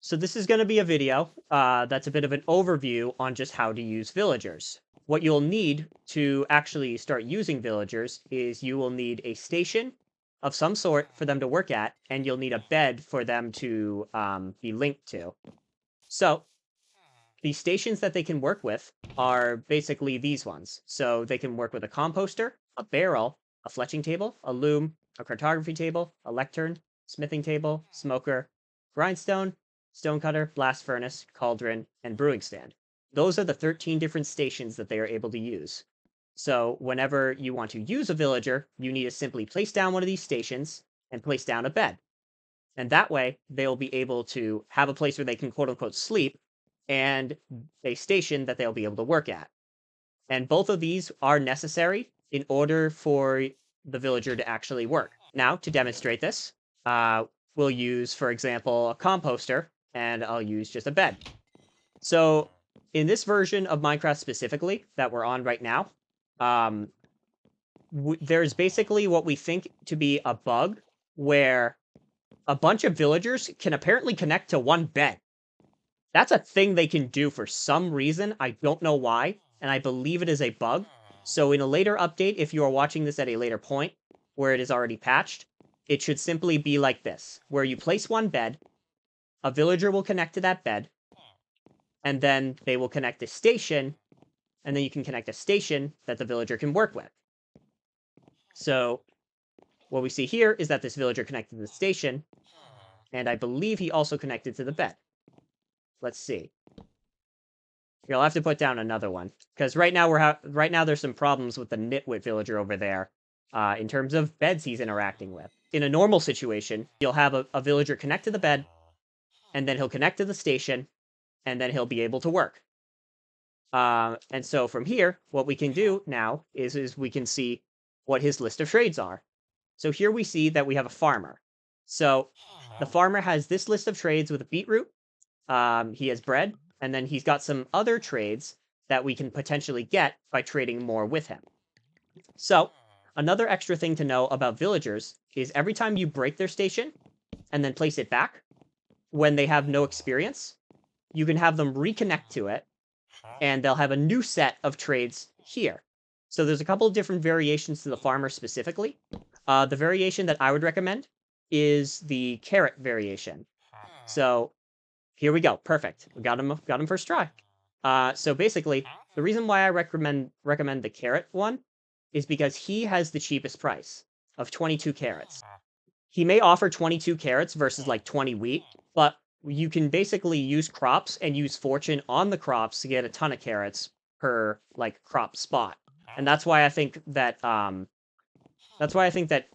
So this is going to be a video that's a bit of an overview on just how to use villagers. What you'll need to actually start using villagers is you will need a station of some sort for them to work at, and you'll need a bed for them to be linked to. So the stations that they can work with are basically these ones. So they can work with a composter, a barrel, a fletching table, a loom, a cartography table, a lectern, smithing table, smoker, grindstone, stonecutter, blast furnace, cauldron, and brewing stand. Those are the 13 different stations that they are able to use. So whenever you want to use a villager, you need to simply place down one of these stations and place down a bed. And that way, they'll be able to have a place where they can quote unquote sleep and a station that they'll be able to work at. And both of these are necessary in order for the villager to actually work. Now, to demonstrate this, we'll use, for example, a composter, and I'll use just a bed. So in this version of Minecraft specifically that we're on right now, there's basically what we think to be a bug where a bunch of villagers can apparently connect to one bed. That's a thing they can do for some reason. I don't know why, and I believe it is a bug. So in a later update, if you are watching this at a later point where it is already patched, it should simply be like this, where you place one bed, a villager will connect to that bed, and then they will connect a station, and then you can connect a station that the villager can work with. So what we see here is that this villager connected to the station, and I believe he also connected to the bed. Let's see. Here, I'll have to put down another one because right now there's some problems with the nitwit villager over there in terms of beds he's interacting with. In a normal situation, you'll have a villager connect to the bed, and then he'll connect to the station, and then he'll be able to work. And so from here, what we can do now is we can see what his list of trades are. So here we see that we have a farmer. So the farmer has this list of trades with a beetroot. He has bread, and then he's got some other trades that we can potentially get by trading more with him. So another extra thing to know about villagers is every time you break their station and then place it back, when they have no experience, you can have them reconnect to it, and they'll have a new set of trades here. So there's a couple of different variations to the farmer specifically. The variation that I would recommend is the carrot variation. So here we go. Perfect. We got him first try. So basically, the reason why I recommend the carrot one is because he has the cheapest price of 22 carrots. He may offer 22 carrots versus like 20 wheat, but you can basically use crops and use fortune on the crops to get a ton of carrots per like crop spot. And that's why I think that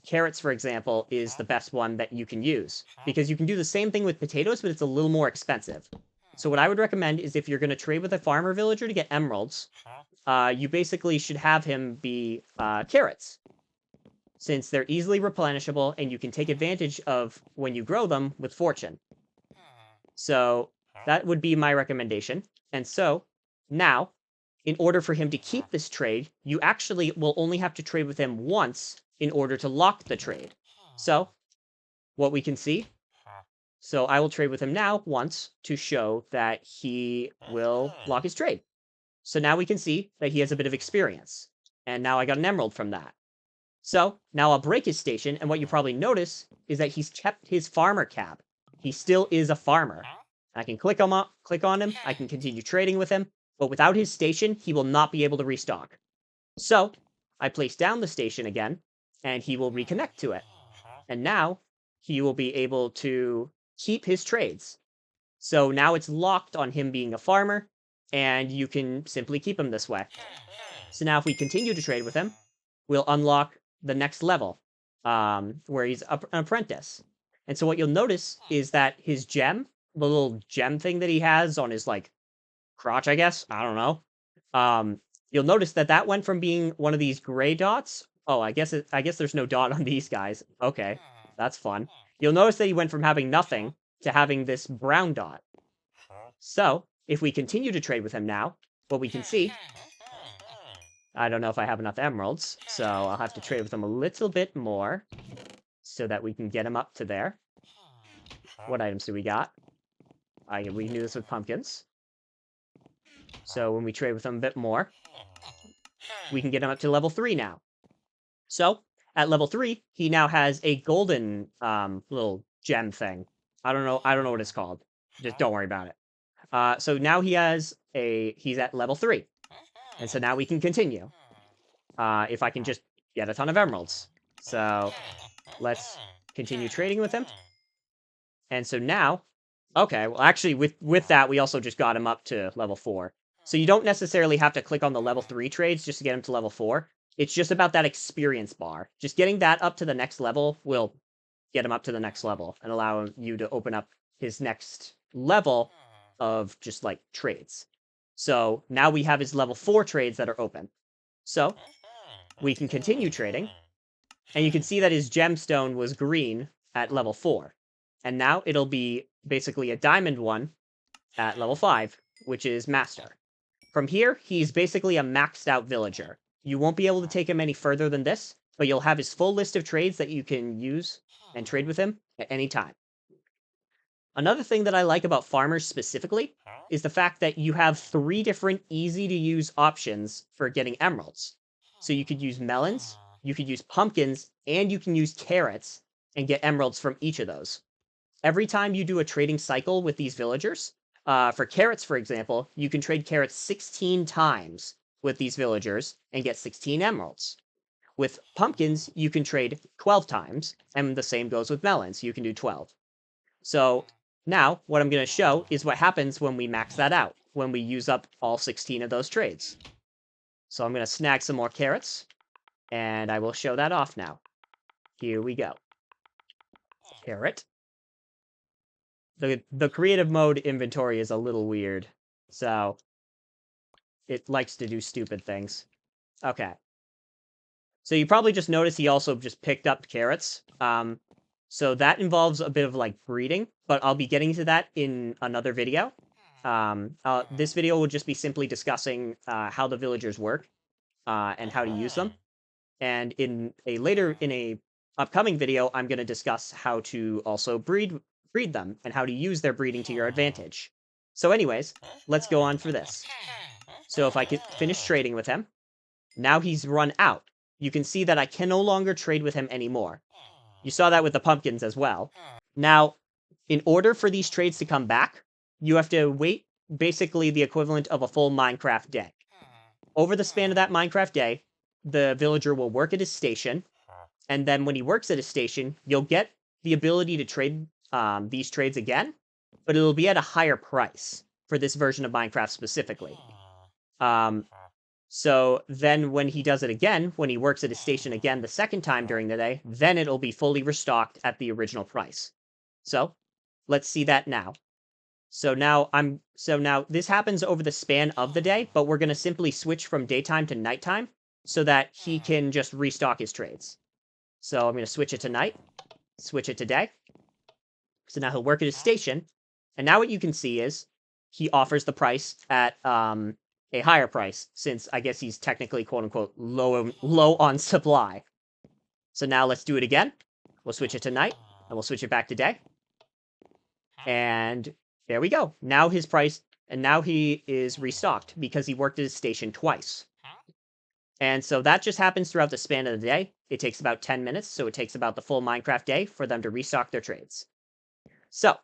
carrots, for example, is the best one that you can use. Because you can do the same thing with potatoes, but it's a little more expensive. So what I would recommend is if you're going to trade with a farmer villager to get emeralds, you basically should have him be carrots. Since they're easily replenishable and you can take advantage of when you grow them with fortune. So that would be my recommendation. And so now, in order for him to keep this trade, you actually will only have to trade with him once in order to lock the trade. So what we can see, so I will trade with him now once to show that he will lock his trade. So now we can see that he has a bit of experience. And now I got an emerald from that. So now I'll break his station, and what you probably notice is that he's kept his farmer cap. He still is a farmer. I can click on him, I can continue trading with him, but without his station, he will not be able to restock. So I place down the station again, and he will reconnect to it. And now he will be able to keep his trades. So now it's locked on him being a farmer, and you can simply keep him this way. So now if we continue to trade with him, we'll unlock the next level, where he's an apprentice. And so what you'll notice is that his gem, the little gem thing that he has on his like crotch, I guess, I don't know. You'll notice that that went from being one of these gray dots. Oh, I guess there's no dot on these guys. Okay, that's fun. You'll notice that he went from having nothing to having this brown dot. So if we continue to trade with him now, what we can see, I don't know if I have enough emeralds, so I'll have to trade with him a little bit more so that we can get him up to there. What items do we got? We can do this with pumpkins. So when we trade with him a bit more, we can get him up to level 3 now. So at level 3, he now has a golden little gem thing. I don't know what it's called. Just don't worry about it. So now he's at level 3. And so now we can continue. If I can just get a ton of emeralds. So let's continue trading with him. And so now, okay, well actually with that, we also just got him up to level 4. So you don't necessarily have to click on the level 3 trades just to get him to level 4. It's just about that experience bar. Just getting that up to the next level will get him up to the next level and allow you to open up his next level of just like trades. So now we have his level 4 trades that are open. So we can continue trading. And you can see that his gemstone was green at level 4. And now it'll be basically a diamond one at level 5, which is master. From here, he's basically a maxed out villager. You won't be able to take him any further than this, but you'll have his full list of trades that you can use and trade with him at any time. Another thing that I like about farmers specifically is the fact that you have 3 different easy to use options for getting emeralds. So you could use melons, you could use pumpkins, and you can use carrots and get emeralds from each of those. Every time you do a trading cycle with these villagers, for carrots, for example, you can trade carrots 16 times with these villagers and get 16 emeralds. With pumpkins, you can trade 12 times, and the same goes with melons. You can do 12. So now what I'm going to show is what happens when we max that out, when we use up all 16 of those trades. So I'm going to snag some more carrots, and I will show that off now. Here we go. Carrot. The creative mode inventory is a little weird, so it likes to do stupid things. Okay. So you probably just noticed he also just picked up carrots. So that involves a bit of like breeding, but I'll be getting to that in another video. This video will just be simply discussing how the villagers work and how to use them. And in a upcoming video, I'm going to discuss how to also breed them and how to use their breeding to your advantage. So anyways, let's go on for this. So if I could finish trading with him, now he's run out. You can see that I can no longer trade with him anymore. You saw that with the pumpkins as well. Now, in order for these trades to come back, you have to wait basically the equivalent of a full Minecraft day. Over the span of that Minecraft day, the villager will work at his station, and then when he works at his station, you'll get the ability to trade these trades again, but it'll be at a higher price for this version of Minecraft specifically. So then when he does it again, when he works at his station again the second time during the day, then it'll be fully restocked at the original price. So let's see that now. So now this happens over the span of the day, but we're going to simply switch from daytime to nighttime so that he can just restock his trades. So I'm going to switch it to night, switch it to day. So now he'll work at his station, and now what you can see is he offers the price at a higher price, since I guess he's technically quote-unquote low on supply. So now let's do it again. We'll switch it to night, and we'll switch it back to day. And there we go. Now his price, and now he is restocked because he worked at his station twice. And so that just happens throughout the span of the day. It takes about 10 minutes, so it takes about the full Minecraft day for them to restock their trades. So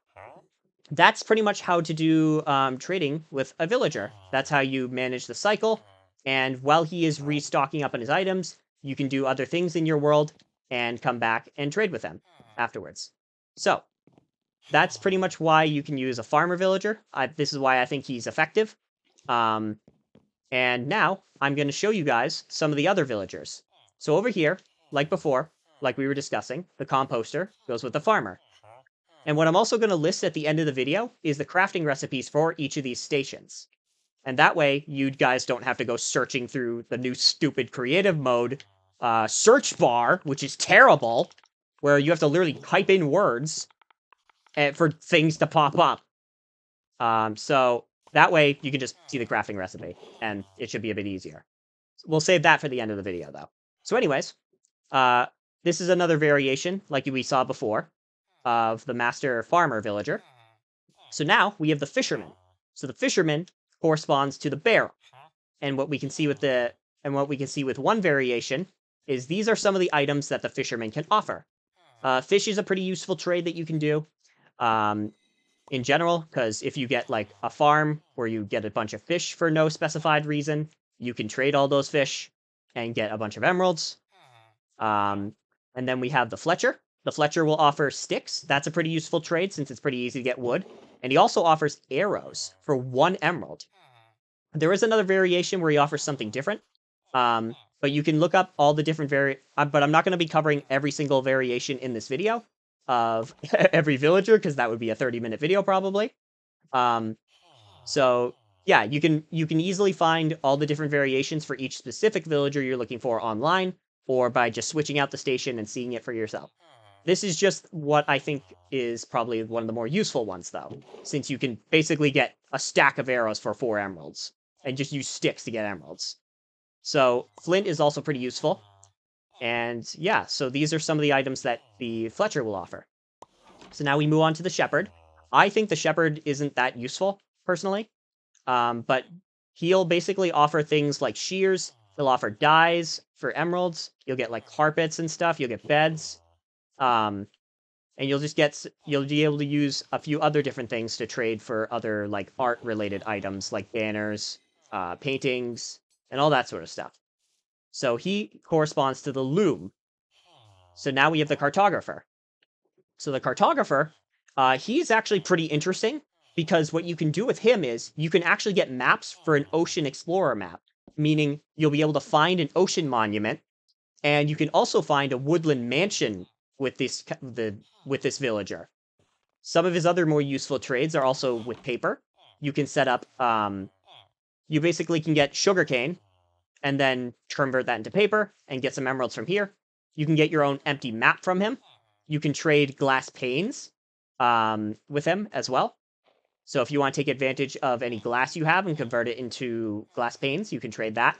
that's pretty much how to do trading with a villager. That's how you manage the cycle. And while he is restocking up on his items, you can do other things in your world and come back and trade with them afterwards. So that's pretty much why you can use a farmer villager. This is why I think he's effective. And now I'm going to show you guys some of the other villagers. So over here, like before, like we were discussing, the composter goes with the farmer. And what I'm also going to list at the end of the video is the crafting recipes for each of these stations. And that way, you guys don't have to go searching through the new stupid creative mode search bar, which is terrible, where you have to literally type in words for things to pop up. So that way, you can just see the crafting recipe, and it should be a bit easier. We'll save that for the end of the video, though. So anyways, this is another variation, like we saw before, of the Master Farmer Villager. So now we have the fisherman. So the fisherman corresponds to the barrel. And what we can see with one variation is these are some of the items that the fisherman can offer. Fish is a pretty useful trade that you can do in general, because if you get like a farm where you get a bunch of fish for no specified reason, you can trade all those fish and get a bunch of emeralds. And then we have the Fletcher. The Fletcher will offer sticks. That's a pretty useful trade since it's pretty easy to get wood. And he also offers arrows for 1 emerald. There is another variation where he offers something different. But you can look up all the different but I'm not going to be covering every single variation in this video of every villager, because that would be a 30-minute video probably. So yeah, you can easily find all the different variations for each specific villager you're looking for online, or by just switching out the station and seeing it for yourself. This is just what I think is probably one of the more useful ones, though, since you can basically get a stack of arrows for 4 emeralds, and just use sticks to get emeralds. So flint is also pretty useful. And yeah, so these are some of the items that the Fletcher will offer. So now we move on to the Shepherd. I think the Shepherd isn't that useful, personally. But he'll basically offer things like shears. He'll offer dyes for emeralds. You'll get like carpets and stuff. You'll get beds. And you'll be able to use a few other different things to trade for other like art related items like banners, paintings, and all that sort of stuff. So he corresponds to the loom. So now we have the cartographer. So the cartographer, he's actually pretty interesting, because what you can do with him is you can actually get maps for an ocean explorer map, meaning you'll be able to find an ocean monument, and you can also find a woodland mansion with this villager. Some of his other more useful trades are also with paper. You can set up, you basically can get sugarcane, and then convert that into paper, and get some emeralds from here. You can get your own empty map from him. You can trade glass panes with him as well. So if you want to take advantage of any glass you have and convert it into glass panes, you can trade that.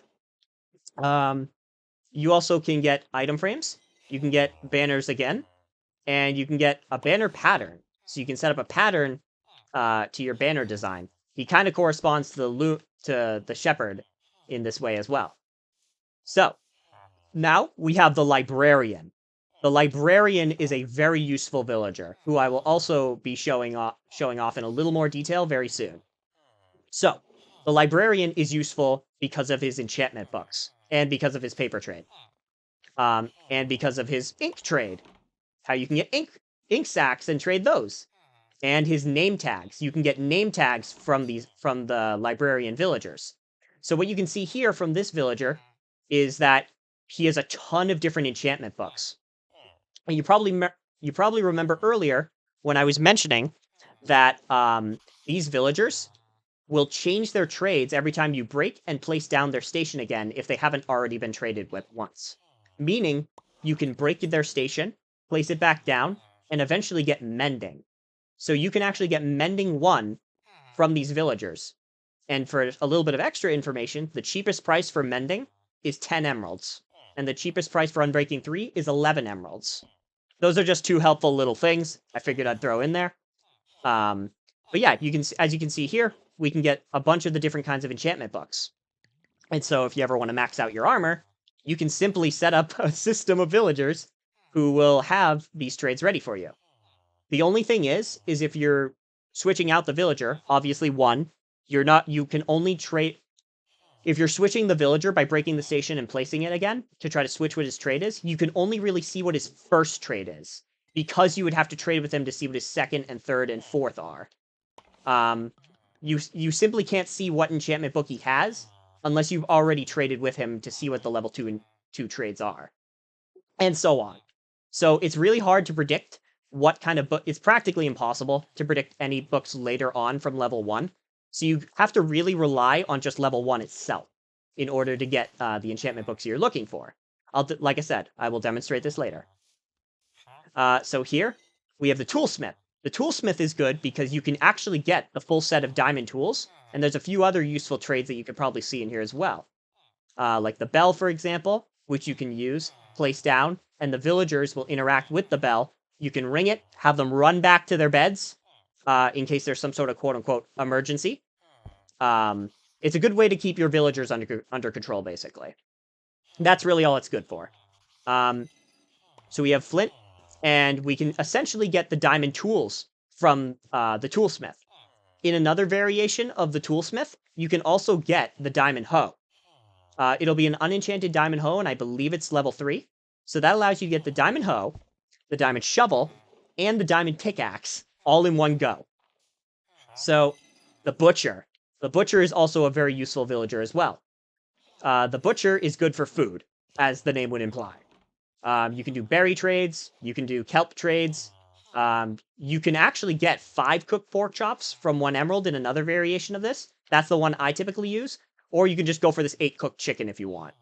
You also can get item frames. You can get banners again. And you can get a banner pattern. So you can set up a pattern to your banner design. He kind of corresponds to the Shepherd in this way as well. So now we have the Librarian. The Librarian is a very useful villager, who I will also be showing off in a little more detail very soon. So, the Librarian is useful because of his enchantment books, and because of his paper trade, and because of his ink trade. How you can get ink sacks and trade those, and his name tags. You can get name tags from the Librarian villagers. So what you can see here from this villager is that he has a ton of different enchantment books. And you probably remember earlier when I was mentioning that these villagers will change their trades every time you break and place down their station again if they haven't already been traded with once. Meaning, you can break their station, place it back down, and eventually get mending. So you can actually get mending 1 from these villagers. And for a little bit of extra information, the cheapest price for mending is 10 emeralds. And the cheapest price for unbreaking 3 is 11 emeralds. Those are just 2 helpful little things I figured I'd throw in there. But yeah, as you can see here, we can get a bunch of the different kinds of enchantment books. And so if you ever want to max out your armor, you can simply set up a system of villagers who will have these trades ready for you. The only thing is if you're switching out the villager, obviously you can only trade. If you're switching the villager by breaking the station and placing it again to try to switch what his trade is, you can only really see what his first trade is, because you would have to trade with him to see what his second and third and fourth are. You simply can't see what enchantment book he has unless you've already traded with him to see what the level 2 and 2 trades are, and so on. So it's really hard to predict what kind of book. It's practically impossible to predict any books later on from level 1. So you have to really rely on just level 1 itself in order to get the enchantment books you're looking for. Like I said, I will demonstrate this later. So here, we have the Toolsmith. The Toolsmith is good because you can actually get the full set of diamond tools, and there's a few other useful trades that you could probably see in here as well. Like the bell, for example, which you can use, place down, and the villagers will interact with the bell. You can ring it, have them run back to their beds, in case there's some sort of quote-unquote emergency. It's a good way to keep your villagers under control, basically. That's really all it's good for. So we have flint, and we can essentially get the diamond tools from the toolsmith. In another variation of the toolsmith, you can also get the diamond hoe. It'll be an unenchanted diamond hoe, and I believe it's level 3. So that allows you to get the diamond hoe, the diamond shovel, and the diamond pickaxe all in one go. So the butcher. The butcher is also a very useful villager as well. The butcher is good for food, as the name would imply. You can do berry trades. You can do kelp trades. You can actually get 5 cooked pork chops from 1 emerald in another variation of this. That's the one I typically use. Or you can just go for this 8 cooked chicken if you want.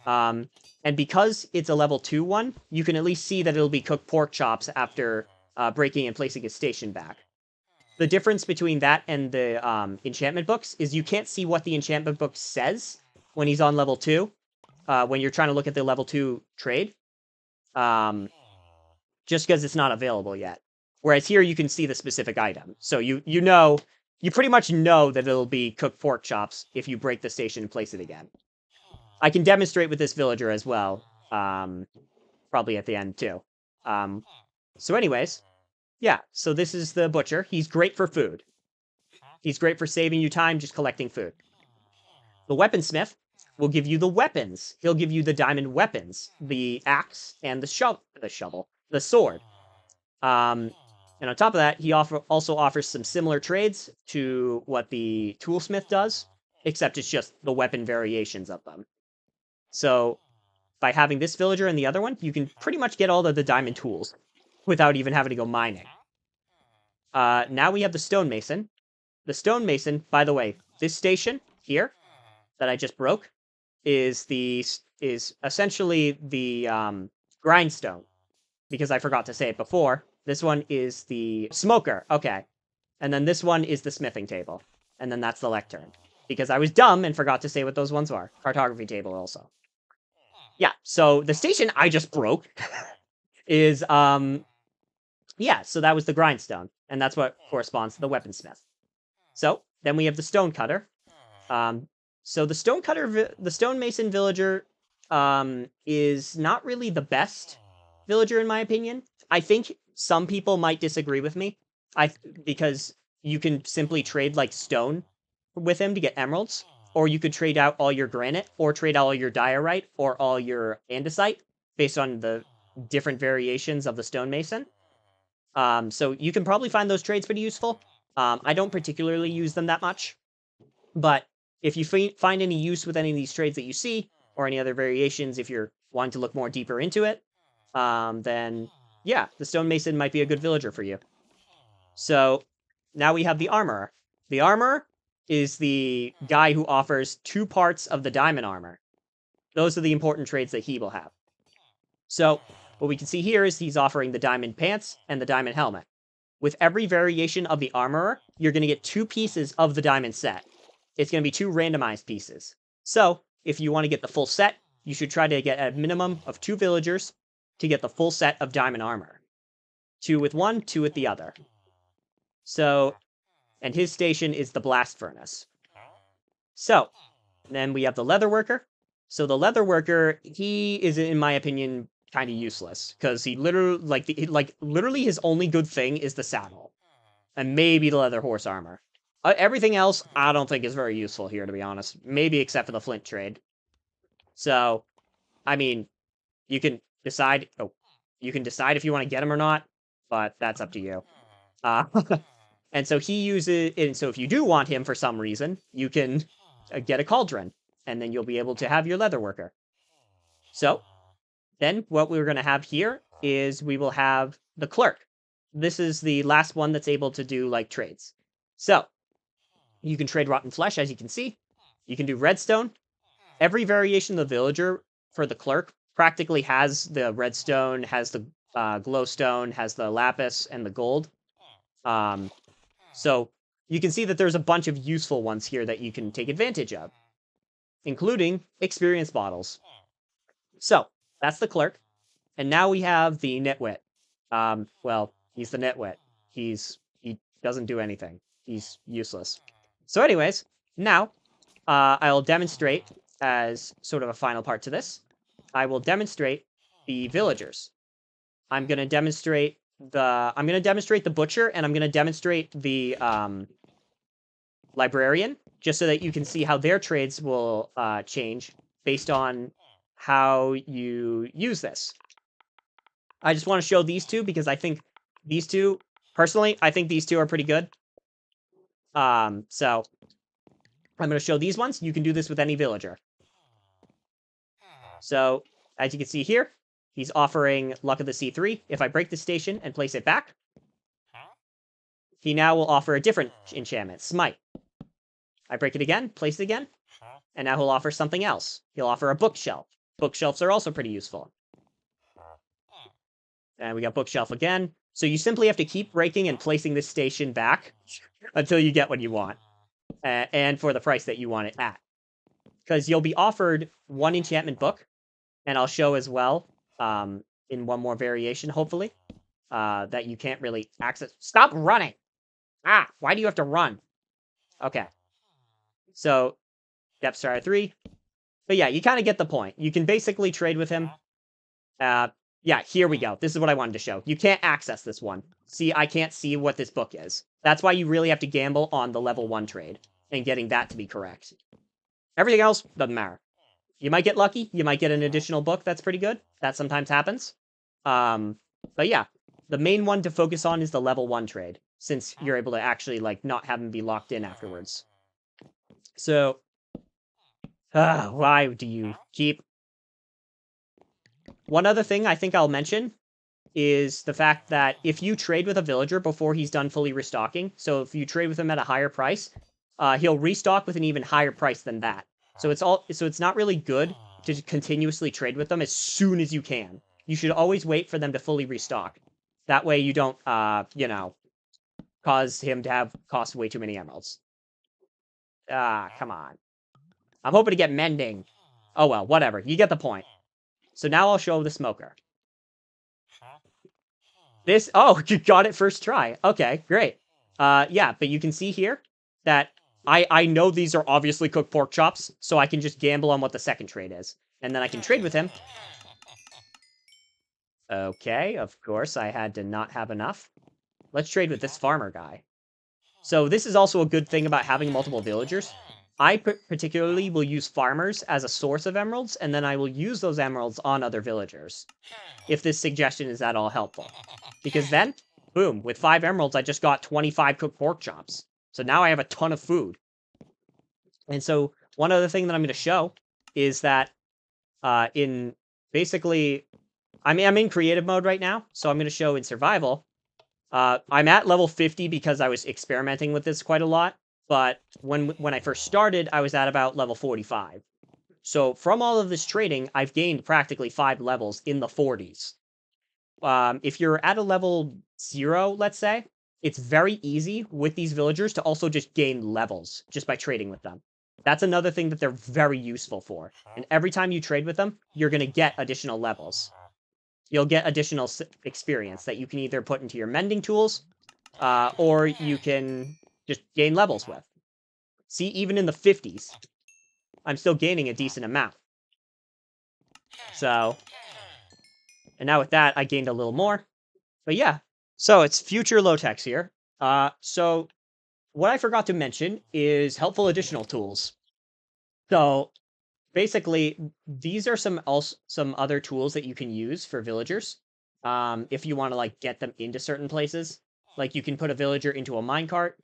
And because it's a level 2 one, you can at least see that it'll be cooked pork chops after breaking and placing his station back. The difference between that and the enchantment books is you can't see what the enchantment book says when he's on level 2, when you're trying to look at the level 2 trade. Just because it's not available yet. Whereas here you can see the specific item. So you pretty much know that it'll be cooked pork chops if you break the station and place it again. I can demonstrate with this villager as well, probably at the end too. So anyways, yeah, so this is the butcher. He's great for food. He's great for saving you time just collecting food. The weaponsmith will give you the weapons. He'll give you the diamond weapons, the axe and the shovel, the sword. And on top of that, he also offers some similar trades to what the toolsmith does, except it's just the weapon variations of them. So by having this villager and the other one, you can pretty much get all of the diamond tools without even having to go mining. Now we have the stonemason. The stonemason, by the way, this station here that I just broke is essentially the grindstone, because I forgot to say it before. This one is the smoker. Okay. And then this one is the smithing table. And then that's the lectern. Because I was dumb and forgot to say what those ones are. Cartography table also. Yeah, so the station I just broke is, yeah, so that was the grindstone. And that's what corresponds to the weaponsmith. So, then we have the stonecutter. So the stonemason villager is not really the best villager in my opinion. I think some people might disagree with me. Because you can simply trade like stone with him to get emeralds, or you could trade out all your granite, or trade all your diorite, or all your andesite, based on the different variations of the stonemason. So you can probably find those trades pretty useful. I don't particularly use them that much, but if you find any use with any of these trades that you see, or any other variations, if you're wanting to look more deeper into it, then yeah, the stonemason might be a good villager for you. So now we have the armorer. The armorer is the guy who offers 2 parts of the diamond armor. Those are the important trades that he will have. So what we can see here is he's offering the diamond pants and the diamond helmet. With every variation of the armorer, you're going to get 2 pieces of the diamond set. It's going to be 2 randomized pieces. So if you want to get the full set, you should try to get a minimum of 2 villagers to get the full set of diamond armor. 2 with one, 2 with the other. So, and his station is the blast furnace. So, then we have the leather worker. So the leather worker, he is, in my opinion, kind of useless, because he literally, literally his only good thing is the saddle, and maybe the leather horse armor. Everything else, I don't think is very useful here, to be honest. Maybe except for the flint trade. So, I mean, you can decide. Oh, you can decide if you want to get him or not, but that's up to you. And so he uses, and so if you do want him for some reason, you can get a cauldron, and then you'll be able to have your leather worker. So, then what we're going to have here is we will have the clerk. This is the last one that's able to do, like, trades. So, you can trade rotten flesh, as you can see. You can do redstone. Every variation of the villager for the clerk practically has the redstone, has the glowstone, has the lapis, and the gold. So you can see that there's a bunch of useful ones here that you can take advantage of, including experience bottles. So that's the clerk. And now we have the nitwit. Well, he's the nitwit. He Doesn't do anything. He's useless. So anyways, now I'll demonstrate as sort of a final part to this. I will demonstrate the villagers. I'm going to demonstrate the butcher, and I'm going to demonstrate the librarian, just so that you can see how their trades will change based on how you use this. I just want to show these two because I think these two, personally, I think these two are pretty good. So I'm going to show these ones. You can do this with any villager. So as you can see here, he's offering Luck of the C3. If I break the station and place it back, he now will offer a different enchantment, Smite. I break it again, place it again, and now he'll offer something else. He'll offer a bookshelf. Bookshelves are also pretty useful. And we got bookshelf again. So you simply have to keep breaking and placing this station back until you get what you want. And for the price that you want it at. Because you'll be offered one enchantment book, and I'll show as well, in one more variation, hopefully, that you can't really access. Stop running! Ah, why do you have to run? Okay. So, Depth Star 3. But yeah, you kind of get the point. You can basically trade with him. Yeah, here we go. This is what I wanted to show. You can't access this one. See, I can't see what this book is. That's why you really have to gamble on the level 1 trade and getting that to be correct. Everything else doesn't matter. You might get lucky. You might get an additional book that's pretty good. That sometimes happens. But yeah, the main one to focus on is the level 1 trade, since you're able to actually, like, not have them be locked in afterwards. So, why do you keep... One other thing I think I'll mention is the fact that if you trade with a villager before he's done fully restocking, so if you trade with him at a higher price, he'll restock with an even higher price than that. So it's not really good to continuously trade with them as soon as you can. You should always wait for them to fully restock. That way you don't, cause him to cost way too many emeralds. Come on. I'm hoping to get mending. Oh well, whatever. You get the point. So now I'll show the smoker. Oh, you got it first try. Okay, great. Yeah, but you can see here that I know these are obviously cooked pork chops, so I can just gamble on what the second trade is. And then I can trade with him. Okay, of course, I had to not have enough. Let's trade with this farmer guy. So this is also a good thing about having multiple villagers. I particularly will use farmers as a source of emeralds, and then I will use those emeralds on other villagers, if this suggestion is at all helpful. Because then, boom, with 5 emeralds, I just got 25 cooked pork chops. So now I have a ton of food. And so one other thing that I'm going to show is that in basically, I'm in creative mode right now, so I'm going to show in survival. I'm at level 50 because I was experimenting with this quite a lot. But when I first started, I was at about level 45. So from all of this trading, I've gained practically 5 levels in the 40s. If you're at a level 0, let's say, it's very easy with these villagers to also just gain levels just by trading with them. That's another thing that they're very useful for. And every time you trade with them, you're going to get additional levels. You'll get additional experience that you can either put into your mending tools, or you can just gain levels with. See, even in the 50s, I'm still gaining a decent amount. So, and now with that, I gained a little more. But yeah, so it's future Lotex here. So what I forgot to mention is helpful additional tools. So basically, these are some other tools that you can use for villagers. If you want to like get them into certain places, like you can put a villager into a minecart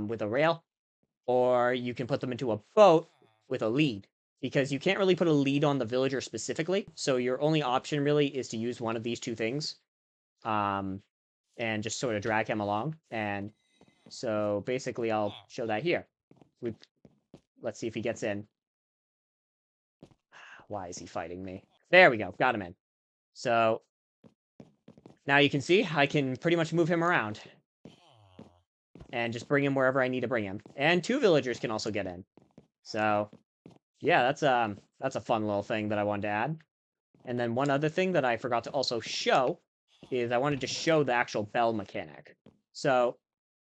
with a rail, or you can put them into a boat with a lead, because you can't really put a lead on the villager specifically. So your only option really is to use one of these two things, and just sort of drag him along. And so basically, I'll show that here. Let's see if he gets in. Why is he fighting me? There we go. Got him in. So now you can see I can pretty much move him around and just bring him wherever I need to bring him. And 2 villagers can also get in. So yeah, that's a fun little thing that I wanted to add. And then one other thing that I forgot to also show is I wanted to show the actual bell mechanic. So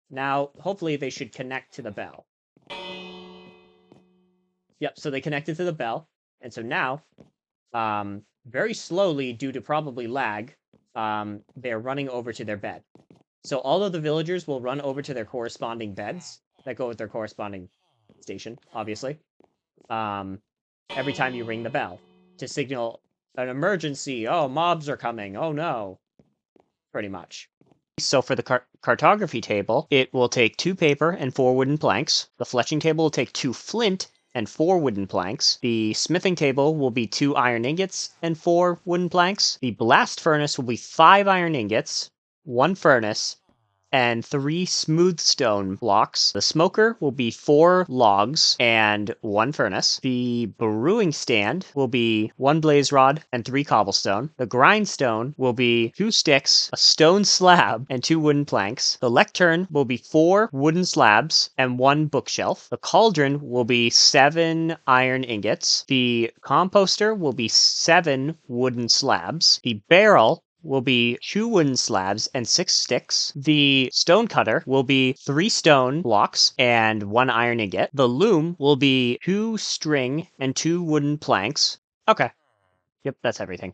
Now, hopefully they should connect to the bell. Yep, so they connected to the bell. And so now, very slowly, due to probably lag, they're running over to their bed. So all of the villagers will run over to their corresponding beds that go with their corresponding station, obviously. Every time you ring the bell to signal an emergency. Oh, mobs are coming. Oh no. Pretty much. So for the cartography table, it will take 2 paper and 4 wooden planks. The fletching table will take 2 flint and 4 wooden planks. The smithing table will be 2 iron ingots and 4 wooden planks. The blast furnace will be 5 iron ingots, 1 furnace, and 3 smooth stone blocks. The smoker will be 4 logs and 1 furnace. The brewing stand will be 1 blaze rod and 3 cobblestone. The grindstone will be 2 sticks, a stone slab, and 2 wooden planks. The lectern will be 4 wooden slabs and 1 bookshelf. The cauldron will be 7 iron ingots. The composter will be 7 wooden slabs. The barrel will be 2 wooden slabs and 6 sticks. The stone cutter will be 3 stone blocks and 1 iron ingot. The loom will be 2 string and 2 wooden planks. Okay. Yep, that's everything.